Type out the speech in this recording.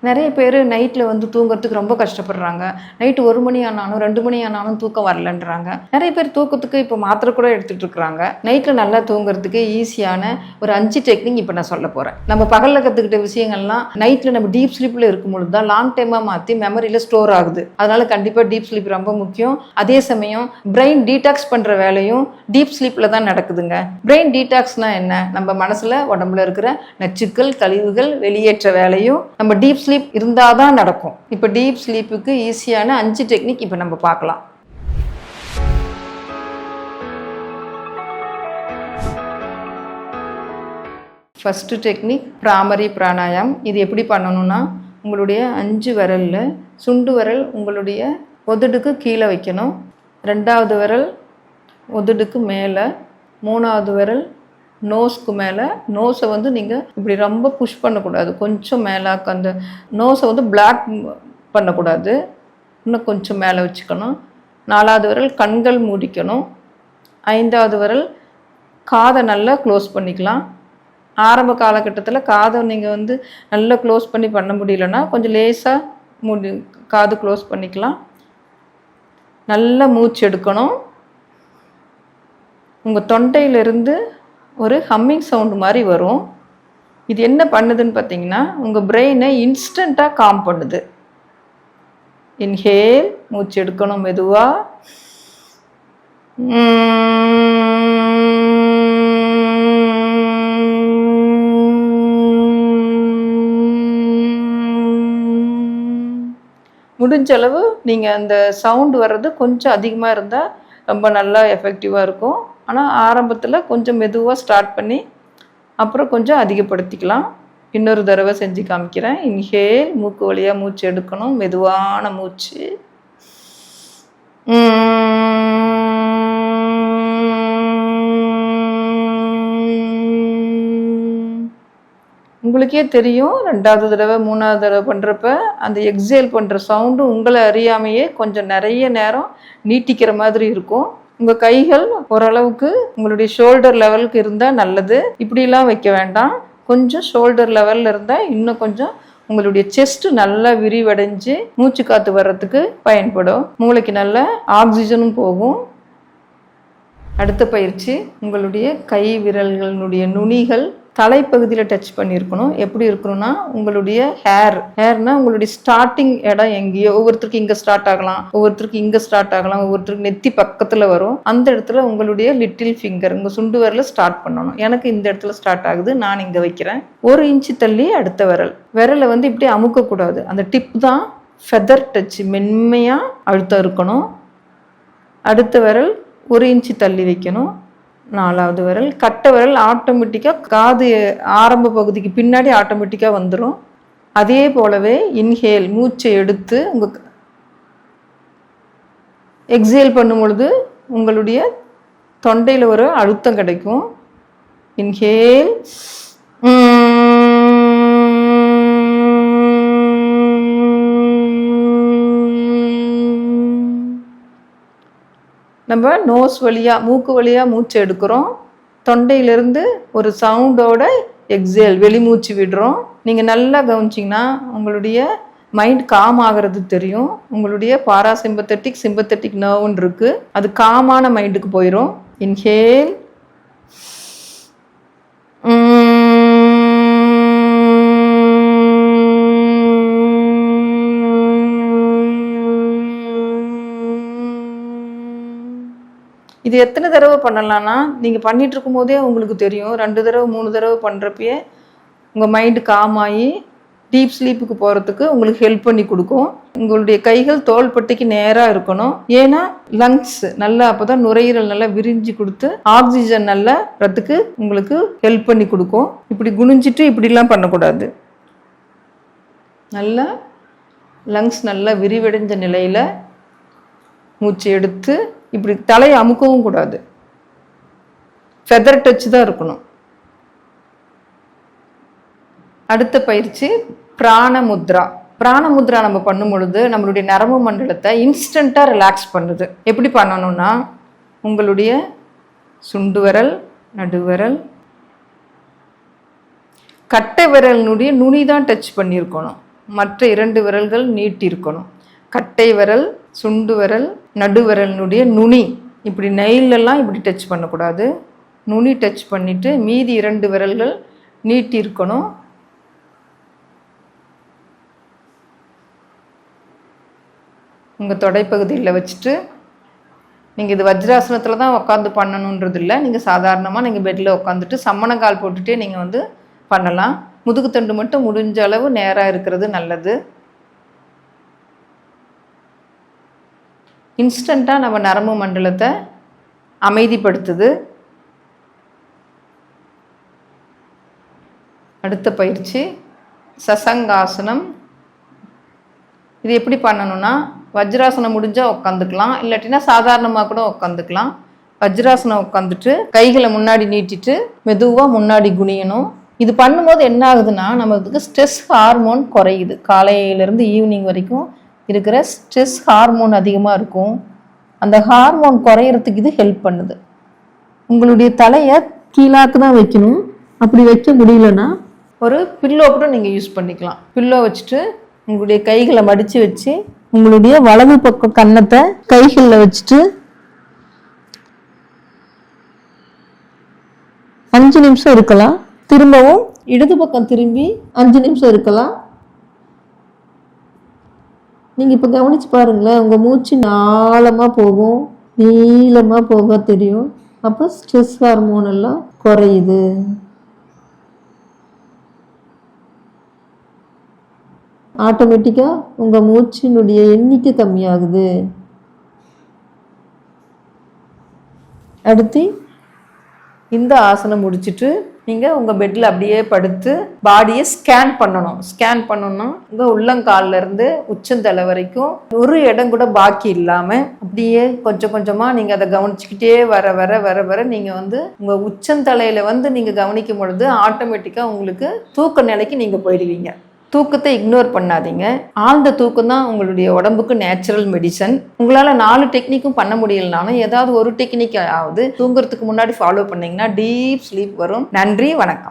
நிறைய பேர் நைட்டில் தூங்குறதுக்கு ரொம்ப கஷ்டப்படுறாங்க. நைட்டு 1 மணி ஆனாலும் 2 மணி ஆனாலும் தூக்கம் வரலன்றாங்க. நிறைய பேர் தூக்கத்துக்கு இப்போ மாத்திரை கூட எடுத்துகிட்டு இருக்கிறாங்க. நைட்டில் நல்லா தூங்குறதுக்கு ஈஸியான ஒரு 5 டெக்னிக் இப்போ நான் சொல்ல போகிறேன். நம்ம பகலில் கற்றுக்கிட்ட விஷயங்கள்லாம் நைட்டில் நம்ம டீப் ஸ்லீப்பில் இருக்கும்பொழுது தான் லாங் டைமாக மாற்றி மெமரியில் ஸ்டோர் ஆகுது. அதனால் கண்டிப்பாக டீப் ஸ்லீப் ரொம்ப முக்கியம். அதே சமயம் பிரெயின் டீடாக்ஸ் பண்ணுற வேலையும் டீப் ஸ்லீப்பில் தான் நடக்குதுங்க. பிரெயின் டீடாக்ஸ்னால் என்ன? நம்ம மனசில் உடம்புல இருக்கிற நச்சுக்கள் கழிவுகள் வெளியேற்ற வேலையும் நம்ம டீப் ஸ்லீப் இருந்தால் தான் நடக்கும். இப்போ டீப் ஸ்லீப்புக்கு ஈஸியான 5 டெக்னிக் இப்போ நம்ம பார்க்கலாம். First technique Bhramari pranayama. இது எப்படி பண்ணணும்னா, உங்களுடைய 5 விரலில் சுண்டு விரல் உங்களுடைய உதடுக்கு கீழே வைக்கணும். 2வது விரல் உதடுக்கு மேலே, 3வது விரல் நோஸ்க்கு மேலே. நோஸை நீங்கள் இப்படி ரொம்ப புஷ் பண்ணக்கூடாது. கொஞ்சம் மேலாக்க அந்த நோஸை பிளாக் பண்ணக்கூடாது. இன்னும் கொஞ்சம் மேலே வச்சுக்கணும். 4வது விரல் கண்கள் மூடிக்கணும். 5வது விரல் காதை நல்லா க்ளோஸ் பண்ணிக்கலாம். ஆரம்ப காலகட்டத்தில் காதை நீங்கள் நல்லா க்ளோஸ் பண்ண முடியலன்னா கொஞ்சம் லேசாக காது க்ளோஸ் பண்ணிக்கலாம். நல்லா மூச்சு எடுக்கணும். உங்கள் தொண்டையிலிருந்து ஒரு ஹம்மிங் சவுண்டு மாதிரி வரும். இது என்ன பண்ணுதுன்னு பார்த்தீங்கன்னா, உங்கள் பிரெயினை இன்ஸ்டண்ட்டாக காம் பண்ணுது. இன்ஹேல், மூச்சு எடுக்கணும் மெதுவாக. முடிஞ்ச அளவு நீங்கள் அந்த சவுண்டு வர்றது கொஞ்சம் அதிகமாக இருந்தால் ரொம்ப நல்லா எஃபெக்டிவாக இருக்கும். ஆனால் ஆரம்பத்தில் கொஞ்சம் மெதுவாக ஸ்டார்ட் பண்ணி அப்புறம் கொஞ்சம் அதிகப்படுத்திக்கலாம். இன்னொரு தடவை செஞ்சு காமிக்கிறேன். இன்ஹேல், மூக்கு வழியாக மூச்சு எடுக்கணும், மெதுவான மூச்சு. உங்களுக்கே தெரியும், 2வது தடவை 3வது தடவை பண்ணுறப்ப அந்த எக்ஸேல் பண்ணுற சவுண்டு உங்களை அறியாமையே கொஞ்சம் நிறைய நேரம் நீட்டிக்கிற மாதிரி இருக்கும். உங்கள் கைகள் ஓரளவுக்கு உங்களுடைய ஷோல்டர் லெவலுக்கு இருந்தால் நல்லது. இப்படிலாம் வைக்க வேண்டாம். கொஞ்சம் ஷோல்டர் லெவலில் இருந்தால் இன்னும் கொஞ்சம் உங்களுடைய செஸ்ட்டு நல்லா விரிவடைஞ்சு மூச்சு காற்று வர்றதுக்கு பயன்படும். மூளைக்கு நல்ல ஆக்சிஜனும் போகும். அடுத்த பயிற்சி, உங்களுடைய கை விரல்களுடைய நுனிகள் தலைப்பகுதியில் டச் பண்ணியிருக்கணும். எப்படி இருக்கணும்னா, உங்களுடைய ஹேர்னா உங்களுடைய ஸ்டார்டிங் இடம் எங்கேயோ, ஒவ்வொருத்தருக்கு இங்கே ஸ்டார்ட் ஆகலாம், ஒவ்வொருத்தருக்கு இங்கே ஸ்டார்ட் ஆகலாம், ஒவ்வொருத்தருக்கு நெத்தி பக்கத்தில் வரும். அந்த இடத்துல உங்களுடைய லிட்டில் ஃபிங்கர், உங்கள் சுண்டு விரலில் ஸ்டார்ட் பண்ணணும். எனக்கு இந்த இடத்துல ஸ்டார்ட் ஆகுது, நான் இங்கே வைக்கிறேன். 1 இன்ச்சு தள்ளி அடுத்த விரலை இப்படி அமுக்கக்கூடாது. அந்த டிப் தான் ஃபெதர் டச், மென்மையாக அழுத்தம் இருக்கணும். அடுத்த விரல் 1 இன்ச்சு தள்ளி வைக்கணும். 4வது விரல், கட்டை விரல் ஆட்டோமேட்டிக்காக காது ஆரம்ப பகுதிக்கு பின்னாடி ஆட்டோமேட்டிக்காக வந்துடும். அதே போலவே இன்ஹேல், மூச்சை எடுத்து உங்கள் எக்ஸேல் பண்ணும் பொழுது உங்களுடைய தொண்டையில் ஒரு அழுத்தம் கிடைக்கும். இன்ஹேல், நம்ம நோஸ் வழியாக மூக்கு வழியாக மூச்சு எடுக்கிறோம். தொண்டையிலேருந்து ஒரு சவுண்டோட எக்ஸேல் வெளிமூச்சு விடுறோம். நீங்கள் நல்லா கவனிச்சிங்கன்னா உங்களுடைய மைண்ட் காம் ஆகிறது தெரியும். உங்களுடைய பாராசிம்பத்தட்டிக் சிம்பத்தட்டிக் நர்வ்னு இருக்குது. அது காமான மைண்டுக்கு போயிடும். இன்ஹேல், இது எத்தனை தடவை பண்ணலான்னா, நீங்கள் பண்ணிகிட்டு இருக்கும்போதே உங்களுக்கு தெரியும். 2 தடவை 3 தடவை பண்ணுறப்பயே உங்கள் மைண்டு காமாகி டீப் ஸ்லீப்புக்கு போகிறதுக்கு உங்களுக்கு ஹெல்ப் பண்ணி கொடுக்கும். உங்களுடைய கைகள் தோள்பட்டைக்கு நேராக இருக்கணும். ஏன்னா லங்ஸ் நல்லா, அப்போ தான் நுரையீரல் நல்லா விரிஞ்சு கொடுத்து ஆக்சிஜன் நல்லா ரத்துக்கு உங்களுக்கு ஹெல்ப் பண்ணி கொடுக்கும். இப்படி குனிஞ்சிட்டு இப்படிலாம் பண்ணக்கூடாது. நல்லா லங்ஸ் நல்லா விரிவடைஞ்ச நிலையில் மூச்சு எடுத்து இப்படி தலையை அமுக்கவும் கூடாது. ஃபெதர் டச் தான் இருக்கணும். அடுத்த பயிற்சி பிராணமுத்ரா. பிராணமுத்ரா நம்ம பண்ணும் பொழுது நம்மளுடைய நரம்பு மண்டலத்தை இன்ஸ்டண்ட்டாக ரிலாக்ஸ் பண்ணுது. எப்படி பண்ணணும்னா, உங்களுடைய சுண்டு விரல், நடுவிரல், கட்டை விரலினுடைய நுனி தான் டச் பண்ணியிருக்கணும். மற்ற 2 விரல்கள் நீட்டி இருக்கணும். கட்டை விரல், சுண்டு விரல், நடுவிரலினுடைய நுனி இப்படி நெயிலெல்லாம் இப்படி டச் பண்ணக்கூடாது. நுனி டச் பண்ணிவிட்டு மீதி 2 விரல்கள் நீட்டி இருக்கணும். உங்கள் தொடைப்பகுதியில் வச்சுட்டு நீங்கள் இது வஜ்ராசனத்தில் தான் உட்காந்து பண்ணணுன்றது இல்லை. நீங்கள் சாதாரணமாக நீங்கள் பெட்டில் உட்காந்துட்டு சம்மணங்கால் போட்டுகிட்டே நீங்கள் வந்து பண்ணலாம். முதுகுத்தண்டு மட்டும் முடிஞ்ச அளவு நேராக இருக்கிறது நல்லது. இன்ஸ்டண்ட்டாக நம்ம நரம்பு மண்டலத்தை அமைதிப்படுத்துது. அடுத்த பயிற்சி சசங்காசனம். இது எப்படி பண்ணணும்னா, வஜ்ராசனம் முடிஞ்சால் உட்காந்துக்கலாம், இல்லாட்டினா சாதாரணமாக கூட உட்காந்துக்கலாம். வஜ்ராசனம் உட்காந்துட்டு கைகளை முன்னாடி நீட்டிட்டு மெதுவாக முன்னாடி குனியணும். இது பண்ணும்போது என்ன ஆகுதுன்னா, நமக்கு ஸ்ட்ரெஸ் ஹார்மோன் குறையுது. காலையிலேருந்து ஈவினிங் வரைக்கும் இருக்கிற ஸ்ட்ரெஸ் ஹார்மோன் அதிகமாக இருக்கும். அந்த ஹார்மோன் குறையிறதுக்கு இது ஹெல்ப் பண்ணுது. உங்களுடைய தலையை கீழாக்கு தான் வைக்கணும். அப்படி வைக்க முடியலன்னா ஒரு பில்லோ கூட நீங்கள் யூஸ் பண்ணிக்கலாம். பில்லோ வச்சுட்டு உங்களுடைய கைகளை மடித்து வச்சு உங்களுடைய வலது பக்கம் கன்னத்தை கைகளில் வச்சுட்டு 5 நிமிஷம் இருக்கலாம். திரும்பவும் இடது பக்கம் திரும்பி 5 நிமிஷம் இருக்கலாம். நீங்கள் இப்போ கவனித்து பாருங்களேன், உங்கள் மூச்சு ஆழமாக போகும், நீளமாக போக தெரியும். அப்போ ஸ்ட்ரெஸ் ஹார்மோன் எல்லாம் குறையுது. ஆட்டோமேட்டிக்காக உங்கள் மூச்சினுடைய எண்ணிக்கை கம்மியாகுது. அடுத்து இந்த ஆசனம் முடிச்சுட்டு நீங்கள் உங்கள் பெட்டில் அப்படியே படுத்து பாடியை ஸ்கேன் பண்ணணும். ஸ்கேன் பண்ணணும்னா உங்கள் உள்ளங்காலிலேருந்து உச்சந்தலை வரைக்கும் ஒரு இடம் கூட பாக்கி இல்லாமல் அப்படியே கொஞ்சம் கொஞ்சமாக நீங்கள் அதை கவனிச்சுக்கிட்டே வர வர வர வர நீங்கள் வந்து உங்கள் உச்சந்தலையில் வந்து நீங்கள் கவனிக்கும் பொழுது ஆட்டோமேட்டிக்காக உங்களுக்கு தூக்க நிலைக்கு நீங்கள் போயிடுவீங்க. தூக்கத்தை இக்னோர் பண்ணாதீங்க. ஆழ்ந்த தூக்கம் தான் உங்களுடைய உடம்புக்கு நேச்சுரல் மெடிசன். உங்களால் 4 டெக்னிக்கும் பண்ண முடியலனாலும் ஏதாவது ஒரு டெக்னிக் ஆகுது தூங்குறதுக்கு முன்னாடி ஃபாலோ பண்ணிங்கன்னா டீப் ஸ்லீப் வரும். நன்றி, வணக்கம்.